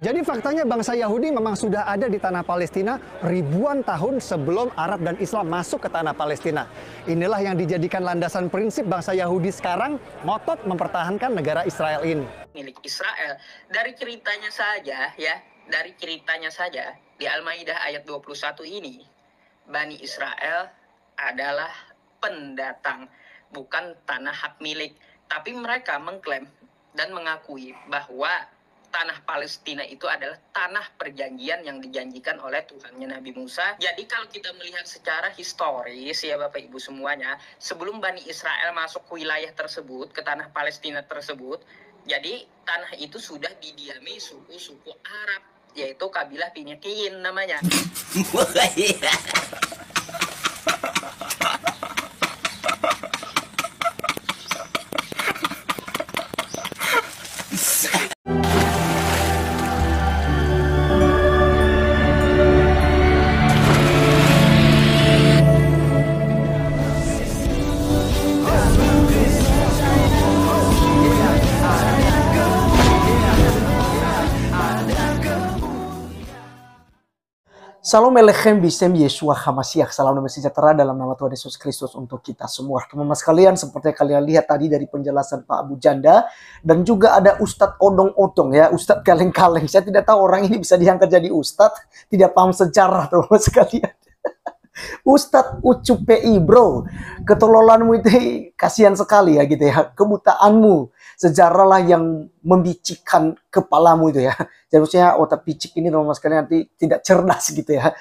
Jadi faktanya bangsa Yahudi memang sudah ada di tanah Palestina ribuan tahun sebelum Arab dan Islam masuk ke tanah Palestina. Inilah yang dijadikan landasan prinsip bangsa Yahudi sekarang ngotot mempertahankan negara Israel ini. Milik Israel. Dari ceritanya saja ya, dari ceritanya saja di Al-Maidah ayat 21 ini, Bani Israel adalah pendatang, bukan tanah hak milik. Tapi mereka mengklaim dan mengakui bahwa tanah Palestina itu adalah tanah perjanjian yang dijanjikan oleh Tuhannya Nabi Musa. Jadi kalau kita melihat secara historis ya Bapak Ibu semuanya, sebelum Bani Israel masuk ke wilayah tersebut, ke tanah Palestina tersebut, jadi tanah itu sudah didiami suku-suku Arab, yaitu kabilah Finikiyin namanya. Salam Elechem Bisem Yeshua HaMashiach. Salam damai sejahtera dalam nama Tuhan Yesus Kristus untuk kita semua. Teman-teman sekalian, seperti yang kalian lihat tadi dari penjelasan Pak Abu Janda, dan juga ada Ustadz Odong-Odong ya, Ustadz Kaleng-Kaleng. Saya tidak tahu orang ini bisa diangkat jadi Ustadz, tidak paham sejarah teman-teman sekalian. Ustadz Ucup PI bro, ketololanmu itu kasihan sekali ya gitu ya, kebutaanmu, sejarahlah yang membicikkan kepalamu itu ya. Jadi maksudnya otak picik ini teman-teman sekalian nanti tidak cerdas gitu ya.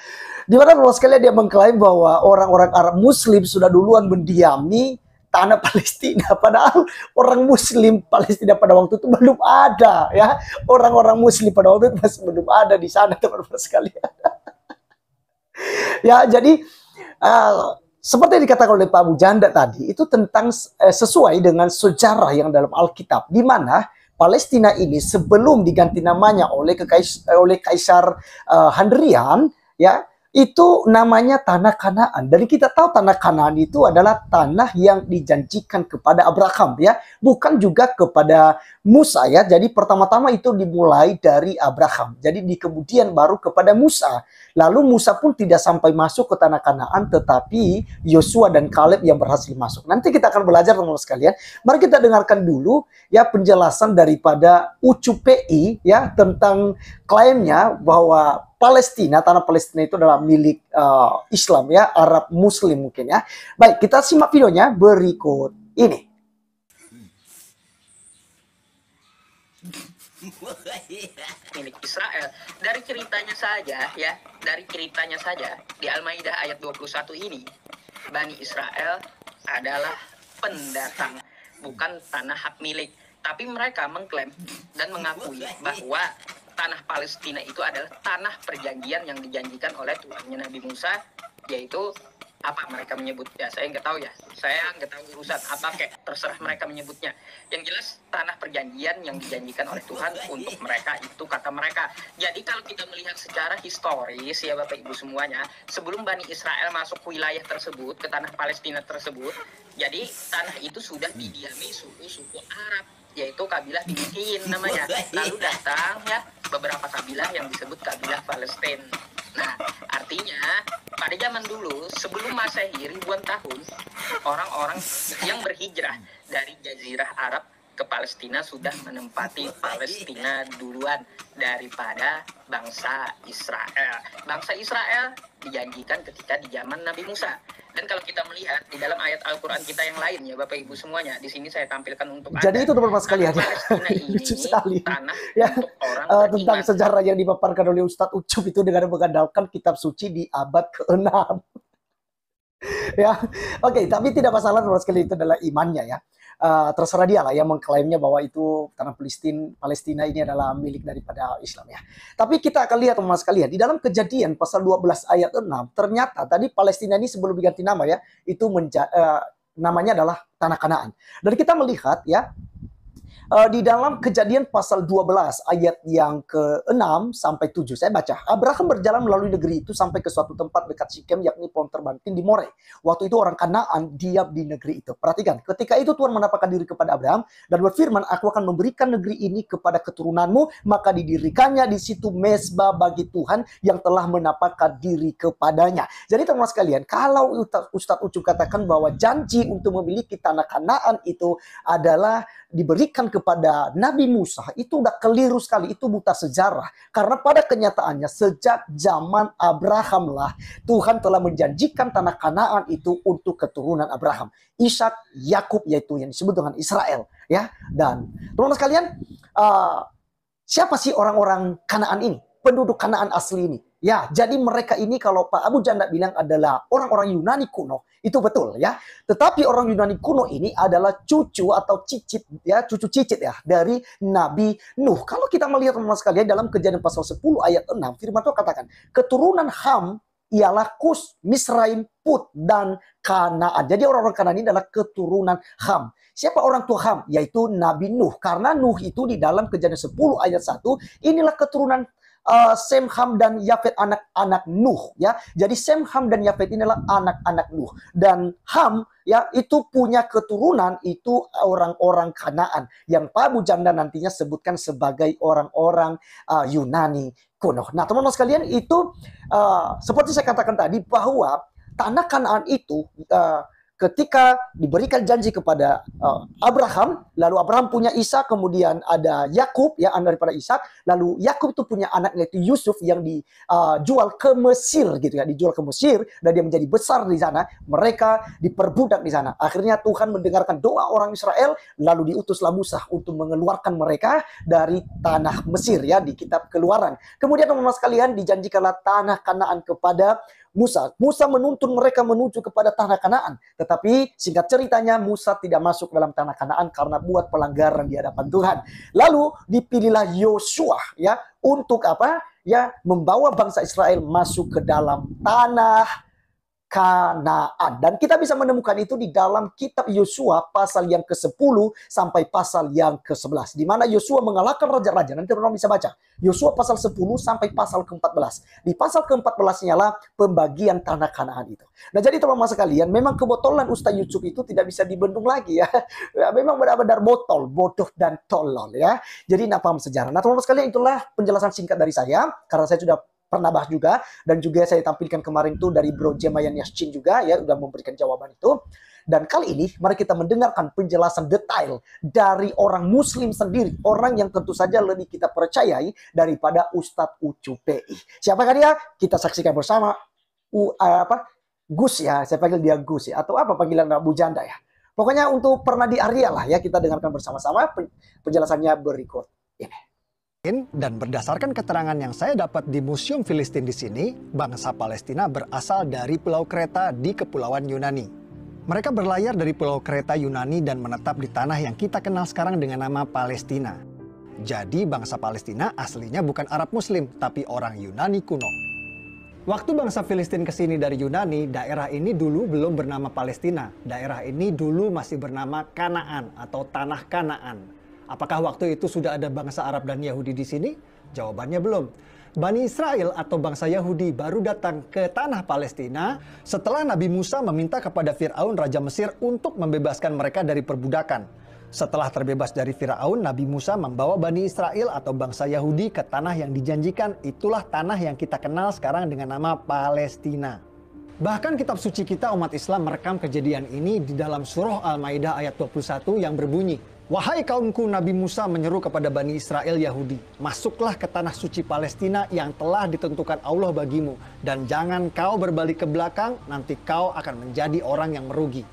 Dimana teman-teman sekalian dia mengklaim bahwa orang-orang Arab Muslim sudah duluan mendiami tanah Palestina, padahal orang Muslim Palestina pada waktu itu belum ada ya. Orang-orang Muslim pada waktu itu masih belum ada di sana teman-teman sekalian. Ya, jadi seperti yang dikatakan oleh Pak Abu Janda tadi, itu tentang sesuai dengan sejarah yang dalam Alkitab, di mana Palestina ini sebelum diganti namanya oleh Kaisar Hadrian, ya, itu namanya tanah Kanaan. Dan kita tahu tanah Kanaan itu adalah tanah yang dijanjikan kepada Abraham, ya, bukan juga kepada Musa, ya. Jadi pertama-tama itu dimulai dari Abraham. Jadi di kemudian baru kepada Musa. Lalu Musa pun tidak sampai masuk ke tanah Kanaan, tetapi Yosua dan Kaleb yang berhasil masuk. Nanti kita akan belajar teman-teman sekalian. Mari kita dengarkan dulu ya penjelasan daripada UCPI ya tentang klaimnya bahwa Palestina, tanah Palestina itu adalah milik Islam ya, Arab Muslim mungkin ya. Baik, kita simak videonya berikut ini. Milik Israel. Dari ceritanya saja ya, dari ceritanya saja di Al-Maidah ayat 21 ini, Bani Israel adalah pendatang, bukan tanah hak milik. Tapi mereka mengklaim dan mengakui bahwa tanah Palestina itu adalah tanah perjanjian yang dijanjikan oleh Tuhannya Nabi Musa, yaitu apa mereka menyebut ya, saya nggak tahu ya, saya nggak tahu urusan apa, kayak terserah mereka menyebutnya. Yang jelas tanah perjanjian yang dijanjikan oleh Tuhan untuk mereka, itu kata mereka. Jadi kalau kita melihat secara historis ya Bapak Ibu semuanya, sebelum Bani Israel masuk ke wilayah tersebut, ke tanah Palestina tersebut, jadi tanah itu sudah didiami suku-suku Arab, yaitu kabilah Finikiyin namanya. Lalu datang ya beberapa kabilah yang disebut kabilah Palestina. Nah, artinya pada zaman dulu sebelum Masehi ribuan tahun, orang-orang yang berhijrah dari Jazirah Arab ke Palestina sudah menempati Palestina duluan daripada bangsa Israel. Bangsa Israel dijanjikan ketika di zaman Nabi Musa. Dan kalau kita melihat di dalam ayat Al-Quran kita yang lain ya Bapak Ibu semuanya, di sini saya tampilkan untuk Anda. Jadi itu teman-teman sekalian ya, lucu sekali ya, tentang sejarah yang dipaparkan oleh Ustadz Ucup itu dengan mengandalkan kitab suci di abad ke-6. Ya, oke, tapi tidak masalah teman-teman sekalian, itu adalah imannya ya. Terserah dia lah yang mengklaimnya bahwa itu tanah Palestina ini adalah milik daripada Islam ya. Tapi kita akan lihat teman-teman sekalian, di dalam Kejadian pasal 12 ayat 6, ternyata tadi Palestina ini sebelum diganti nama ya, itu namanya adalah tanah Kanaan. Dan kita melihat ya, Di dalam Kejadian pasal 12 ayat yang ke-6 sampai 7, saya baca. Abraham berjalan melalui negeri itu sampai ke suatu tempat dekat Sikem, yakni pohon terbantin di More. Waktu itu orang Kanaan diam di negeri itu. Perhatikan, ketika itu Tuhan menampakkan diri kepada Abraham dan berfirman, aku akan memberikan negeri ini kepada keturunanmu, maka didirikannya di situ mezbah bagi Tuhan yang telah menampakkan diri kepadanya. Jadi teman-teman sekalian, kalau Ustadz Ucup katakan bahwa janji untuk memiliki tanah Kanaan itu adalah diberikan kepada Nabi Musa, itu udah keliru sekali, itu buta sejarah. Karena pada kenyataannya sejak zaman Abraham lah Tuhan telah menjanjikan tanah Kanaan itu untuk keturunan Abraham, Ishak, Yakub, yaitu yang disebut dengan Israel, ya. Dan teman-teman sekalian, siapa sih orang-orang Kanaan ini? Penduduk Kanaan asli ini. Ya, jadi mereka ini kalau Pak Abu Janda bilang adalah orang-orang Yunani kuno, itu betul ya. Tetapi orang Yunani kuno ini adalah cucu atau cicit ya, cucu cicit ya dari Nabi Nuh. Kalau kita melihat teman-teman sekalian dalam Kejadian pasal 10 ayat 6, firman Tuhan katakan, keturunan Ham ialah Kus, Misraim, Put, dan Kanaan. Jadi orang-orang Kanaan ini adalah keturunan Ham. Siapa orang tua Ham? Yaitu Nabi Nuh. Karena Nuh itu di dalam Kejadian 10 ayat 1, inilah keturunan Sem, Ham, dan Yafet, anak-anak Nuh ya. Jadi Sem, Ham, dan Yafet inilah anak-anak Nuh. Dan Ham ya itu punya keturunan itu orang-orang Kanaan yang Pak Abu Janda nantinya sebutkan sebagai orang-orang Yunani kuno. Nah teman-teman sekalian, itu seperti saya katakan tadi bahwa tanah Kanaan itu ketika diberikan janji kepada Abraham, lalu Abraham punya Ishak, kemudian ada Yakub ya, anak daripada Ishak, lalu Yakub itu punya anak yaitu Yusuf yang dijual ke Mesir gitu ya, dijual ke Mesir dan dia menjadi besar di sana, mereka diperbudak di sana. Akhirnya Tuhan mendengarkan doa orang Israel, lalu diutuslah Musa untuk mengeluarkan mereka dari tanah Mesir ya, di kitab Keluaran. Kemudian teman-teman sekalian, dijanjikanlah tanah Kanaan kepada Musa. Musa menuntun mereka menuju kepada tanah Kanaan. Tetapi singkat ceritanya Musa tidak masuk dalam tanah Kanaan karena buat pelanggaran di hadapan Tuhan. Lalu dipilihlah Yosua ya untuk apa? Ya membawa bangsa Israel masuk ke dalam tanah Kanaan. Dan kita bisa menemukan itu di dalam kitab Yosua pasal yang ke-10 sampai pasal yang ke-11. Di mana Yosua mengalahkan raja-raja. Nanti teman-teman bisa baca. Yosua pasal 10 sampai pasal ke-14. Di pasal ke-14-nya lah pembagian tanah Kanaan itu. Nah jadi teman-teman sekalian, memang kebotolan Ustaz Yusuf itu tidak bisa dibendung lagi ya. Memang benar-benar botol, bodoh dan tolol ya. Jadi nggak paham sejarah. Nah teman-teman sekalian, itulah penjelasan singkat dari saya. Karena saya sudah pernah bahas juga, dan juga saya tampilkan kemarin tuh dari Bro Jemayan Yashin juga ya, udah memberikan jawaban itu. Dan kali ini mari kita mendengarkan penjelasan detail dari orang Muslim sendiri, orang yang tentu saja lebih kita percayai daripada Ustadz Ucup PI. Siapakah dia? Kita saksikan bersama. Gus ya, saya panggil dia Gus ya, atau apa panggilan Abu Janda ya. Pokoknya untuk Permadi Arya lah ya, kita dengarkan bersama-sama penjelasannya berikut ini. Dan berdasarkan keterangan yang saya dapat di Museum Filistin di sini, bangsa Palestina berasal dari Pulau Kreta di Kepulauan Yunani. Mereka berlayar dari Pulau Kreta Yunani dan menetap di tanah yang kita kenal sekarang dengan nama Palestina. Jadi bangsa Palestina aslinya bukan Arab Muslim, tapi orang Yunani kuno. Waktu bangsa Filistin ke sini dari Yunani, daerah ini dulu belum bernama Palestina. Daerah ini dulu masih bernama Kanaan atau Tanah Kanaan. Apakah waktu itu sudah ada bangsa Arab dan Yahudi di sini? Jawabannya belum. Bani Israel atau bangsa Yahudi baru datang ke tanah Palestina setelah Nabi Musa meminta kepada Fir'aun Raja Mesir untuk membebaskan mereka dari perbudakan. Setelah terbebas dari Fir'aun, Nabi Musa membawa Bani Israel atau bangsa Yahudi ke tanah yang dijanjikan. Itulah tanah yang kita kenal sekarang dengan nama Palestina. Bahkan kitab suci kita umat Islam merekam kejadian ini di dalam surah Al-Maidah ayat 21 yang berbunyi, "Wahai kaumku, Nabi Musa menyeru kepada Bani Israel Yahudi, masuklah ke tanah suci Palestina yang telah ditentukan Allah bagimu, dan jangan kau berbalik ke belakang, nanti kau akan menjadi orang yang merugi."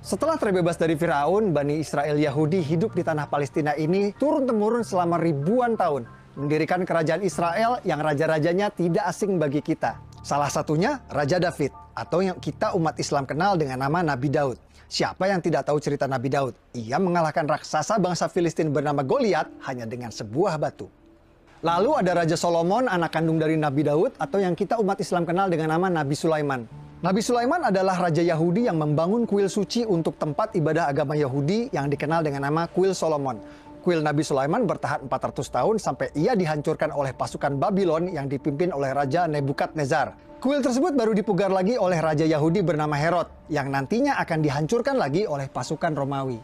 Setelah terbebas dari Firaun, Bani Israel Yahudi hidup di tanah Palestina ini turun-temurun selama ribuan tahun, mendirikan kerajaan Israel yang raja-rajanya tidak asing bagi kita. Salah satunya Raja David, atau yang kita umat Islam kenal dengan nama Nabi Daud. Siapa yang tidak tahu cerita Nabi Daud? Ia mengalahkan raksasa bangsa Filistin bernama Goliat hanya dengan sebuah batu. Lalu ada Raja Solomon, anak kandung dari Nabi Daud, atau yang kita umat Islam kenal dengan nama Nabi Sulaiman. Nabi Sulaiman adalah raja Yahudi yang membangun kuil suci untuk tempat ibadah agama Yahudi yang dikenal dengan nama Kuil Solomon. Kuil Nabi Sulaiman bertahan 400 tahun sampai ia dihancurkan oleh pasukan Babylon yang dipimpin oleh Raja Nebukadnezar. Kuil tersebut baru dipugar lagi oleh Raja Yahudi bernama Herod, yang nantinya akan dihancurkan lagi oleh pasukan Romawi.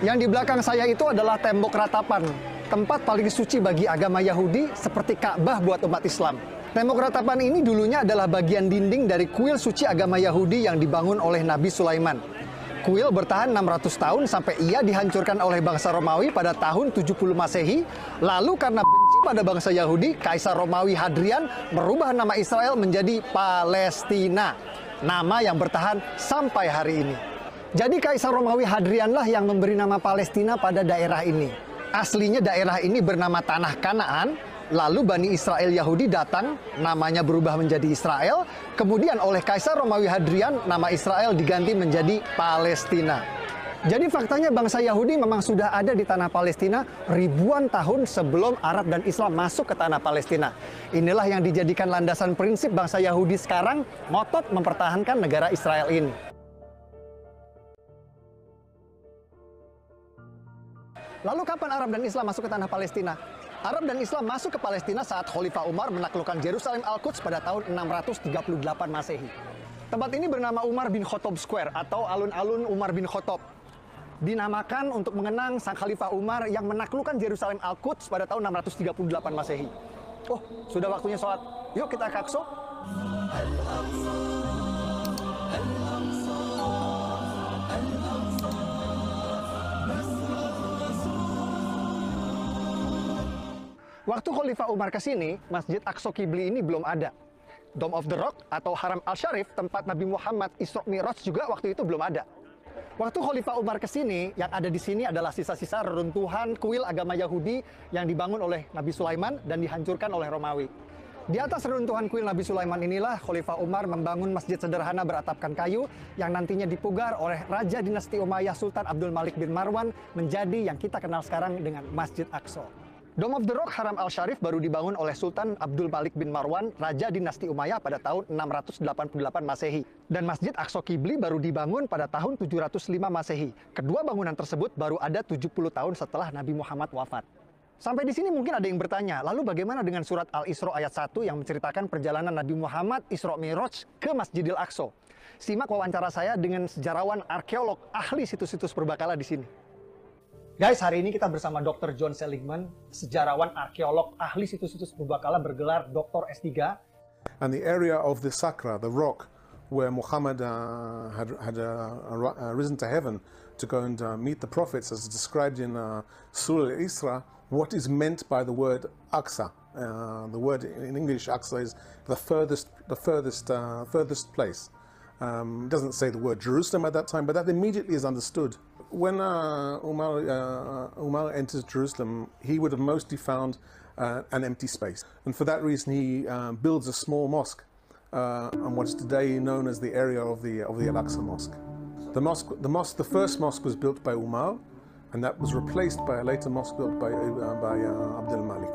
Yang di belakang saya itu adalah tembok ratapan, tempat paling suci bagi agama Yahudi seperti Ka'bah buat umat Islam. Tembok ratapan ini dulunya adalah bagian dinding dari kuil suci agama Yahudi yang dibangun oleh Nabi Sulaiman. Kuil bertahan 600 tahun sampai ia dihancurkan oleh bangsa Romawi pada tahun 70 Masehi. Lalu karena benci pada bangsa Yahudi, Kaisar Romawi Hadrian merubah nama Israel menjadi Palestina. Nama yang bertahan sampai hari ini. Jadi Kaisar Romawi Hadrianlah yang memberi nama Palestina pada daerah ini. Aslinya daerah ini bernama Tanah Kanaan. Lalu Bani Israel Yahudi datang, namanya berubah menjadi Israel. Kemudian oleh Kaisar Romawi Hadrian, nama Israel diganti menjadi Palestina. Jadi faktanya bangsa Yahudi memang sudah ada di tanah Palestina ribuan tahun sebelum Arab dan Islam masuk ke tanah Palestina. Inilah yang dijadikan landasan prinsip bangsa Yahudi sekarang ngotot mempertahankan negara Israel ini. Lalu kapan Arab dan Islam masuk ke tanah Palestina? Arab dan Islam masuk ke Palestina saat Khalifah Umar menaklukkan Yerusalem Al-Quds pada tahun 638 Masehi. Tempat ini bernama Umar bin Khattab Square atau alun-alun Umar bin Khattab. Dinamakan untuk mengenang sang Khalifah Umar yang menaklukkan Yerusalem Al-Quds pada tahun 638 Masehi. Oh, sudah waktunya sholat. Yuk kita ke Aqsa. Waktu Khalifah Umar ke sini, Masjid Aqsa Qibli ini belum ada. Dome of the Rock atau Haram Al-Sharif, tempat Nabi Muhammad Isra Mi'raj juga waktu itu belum ada. Waktu Khalifah Umar ke sini, yang ada di sini adalah sisa-sisa reruntuhan kuil agama Yahudi yang dibangun oleh Nabi Sulaiman dan dihancurkan oleh Romawi. Di atas reruntuhan kuil Nabi Sulaiman inilah Khalifah Umar membangun masjid sederhana beratapkan kayu yang nantinya dipugar oleh Raja Dinasti Umayyah Sultan Abdul Malik bin Marwan menjadi yang kita kenal sekarang dengan Masjid Aqsa. Dome of the Rock Haram Al-Sharif baru dibangun oleh Sultan Abdul Malik bin Marwan, Raja Dinasti Umayyah pada tahun 688 Masehi. Dan Masjid Aqsa Qibli baru dibangun pada tahun 705 Masehi. Kedua bangunan tersebut baru ada 70 tahun setelah Nabi Muhammad wafat. Sampai di sini mungkin ada yang bertanya, lalu bagaimana dengan surat Al-Isra ayat 1 yang menceritakan perjalanan Nabi Muhammad Isra Mi'raj ke Masjidil Aqsa? Simak wawancara saya dengan sejarawan arkeolog ahli situs-situs purbakala di sini. Guys, hari ini kita bersama Dr. John Seligman, sejarawan arkeolog ahli situs-situs purbakala bergelar Dr. S3. And the area of the Sakra, the rock, where Muhammad had risen to heaven to go and meet the prophets, as described in Surah Al-Isra, what is meant by the word Aqsa. The word in English, Aqsa, is the furthest place. It doesn't say the word Jerusalem at that time, but that immediately is understood. When Umar enters Jerusalem, he would have mostly found an empty space, and for that reason he builds a small mosque on what is today known as the area of the Al-Aqsa Mosque. The first mosque was built by Umar, and that was replaced by a later mosque built by Abdul Malik.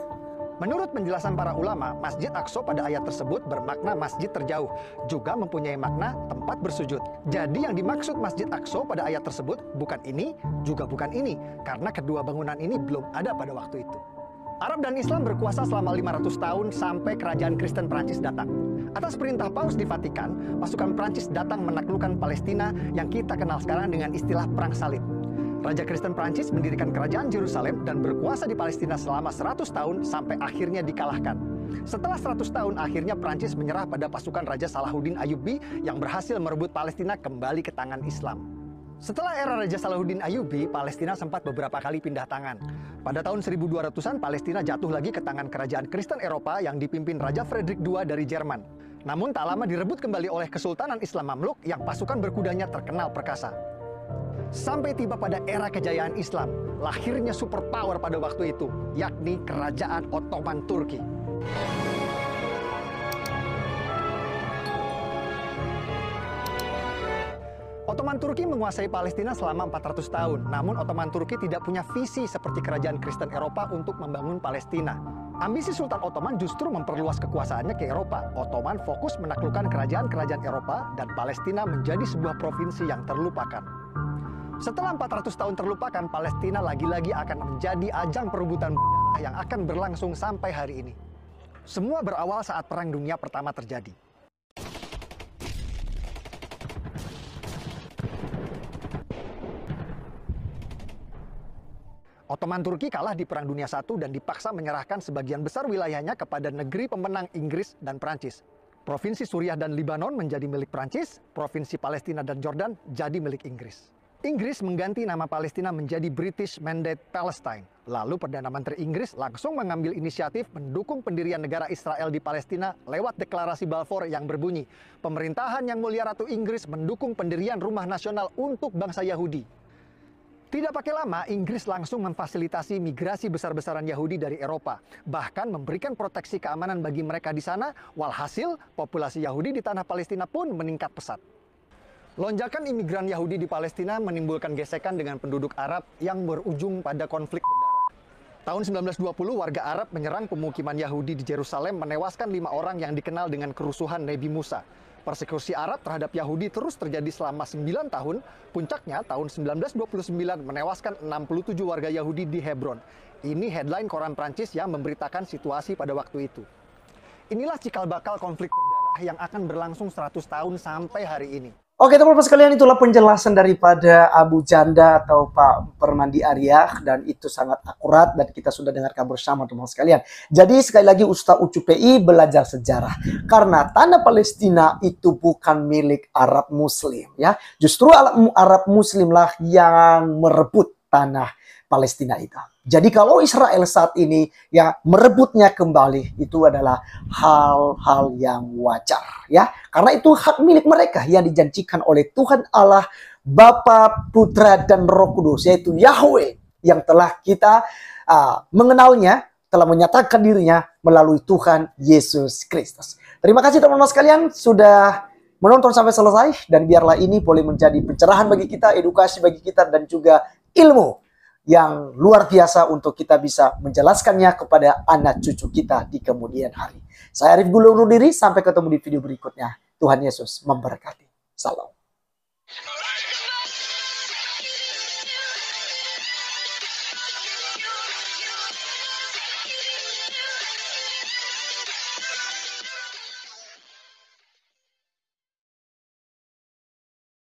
Menurut penjelasan para ulama, Masjid Aqsa pada ayat tersebut bermakna masjid terjauh, juga mempunyai makna tempat bersujud. Jadi yang dimaksud Masjid Aqsa pada ayat tersebut bukan ini, juga bukan ini, karena kedua bangunan ini belum ada pada waktu itu. Arab dan Islam berkuasa selama 500 tahun sampai kerajaan Kristen Prancis datang. Atas perintah Paus di Vatikan, pasukan Prancis datang menaklukkan Palestina yang kita kenal sekarang dengan istilah Perang Salib. Raja Kristen Prancis mendirikan kerajaan Yerusalem dan berkuasa di Palestina selama 100 tahun sampai akhirnya dikalahkan. Setelah 100 tahun, akhirnya Prancis menyerah pada pasukan Raja Salahuddin Ayyubi yang berhasil merebut Palestina kembali ke tangan Islam. Setelah era Raja Salahuddin Ayyubi, Palestina sempat beberapa kali pindah tangan. Pada tahun 1200-an, Palestina jatuh lagi ke tangan kerajaan Kristen Eropa yang dipimpin Raja Frederick II dari Jerman. Namun tak lama direbut kembali oleh Kesultanan Islam Mamluk yang pasukan berkudanya terkenal perkasa. Sampai tiba pada era kejayaan Islam, lahirnya superpower pada waktu itu, yakni Kerajaan Ottoman Turki. Ottoman Turki menguasai Palestina selama 400 tahun, namun Ottoman Turki tidak punya visi seperti kerajaan Kristen Eropa untuk membangun Palestina. Ambisi Sultan Ottoman justru memperluas kekuasaannya ke Eropa. Ottoman fokus menaklukkan kerajaan-kerajaan Eropa dan Palestina menjadi sebuah provinsi yang terlupakan. Setelah 400 tahun terlupakan, Palestina lagi-lagi akan menjadi ajang perebutan berdarah yang akan berlangsung sampai hari ini. Semua berawal saat Perang Dunia Pertama terjadi. Ottoman Turki kalah di Perang Dunia I dan dipaksa menyerahkan sebagian besar wilayahnya kepada negeri pemenang Inggris dan Prancis. Provinsi Suriah dan Libanon menjadi milik Prancis, provinsi Palestina dan Jordan jadi milik Inggris. Inggris mengganti nama Palestina menjadi British Mandate Palestine. Lalu Perdana Menteri Inggris langsung mengambil inisiatif mendukung pendirian negara Israel di Palestina lewat deklarasi Balfour yang berbunyi, "Pemerintahan Yang Mulia Ratu Inggris mendukung pendirian rumah nasional untuk bangsa Yahudi." Tidak pakai lama, Inggris langsung memfasilitasi migrasi besar-besaran Yahudi dari Eropa, bahkan memberikan proteksi keamanan bagi mereka di sana, walhasil populasi Yahudi di tanah Palestina pun meningkat pesat. Lonjakan imigran Yahudi di Palestina menimbulkan gesekan dengan penduduk Arab yang berujung pada konflik berdarah. Tahun 1920, warga Arab menyerang pemukiman Yahudi di Yerusalem, menewaskan 5 orang yang dikenal dengan kerusuhan Nabi Musa. Persekusi Arab terhadap Yahudi terus terjadi selama 9 tahun, puncaknya tahun 1929 menewaskan 67 warga Yahudi di Hebron. Ini headline koran Prancis yang memberitakan situasi pada waktu itu. Inilah cikal bakal konflik berdarah yang akan berlangsung 100 tahun sampai hari ini. Oke teman-teman sekalian, itulah penjelasan daripada Abu Janda atau Pak Permandi Aryah, dan itu sangat akurat dan kita sudah dengarkan bersama teman-teman sekalian. Jadi sekali lagi Ustaz Ucup PI belajar sejarah, karena tanah Palestina itu bukan milik Arab Muslim ya. Justru Arab Muslimlah yang merebut tanah Palestina itu. Jadi kalau Israel saat ini ya merebutnya kembali, itu adalah hal-hal yang wajar ya. Karena itu hak milik mereka yang dijanjikan oleh Tuhan Allah, Bapa, Putra, dan Roh Kudus, yaitu Yahweh yang telah kita mengenalnya, telah menyatakan dirinya melalui Tuhan Yesus Kristus. Terima kasih teman-teman sekalian sudah menonton sampai selesai, dan biarlah ini boleh menjadi pencerahan bagi kita, edukasi bagi kita, dan juga ilmu yang luar biasa untuk kita bisa menjelaskannya kepada anak cucu kita di kemudian hari. Saya Arif Gulu undur diri, sampai ketemu di video berikutnya. Tuhan Yesus memberkati. Salam.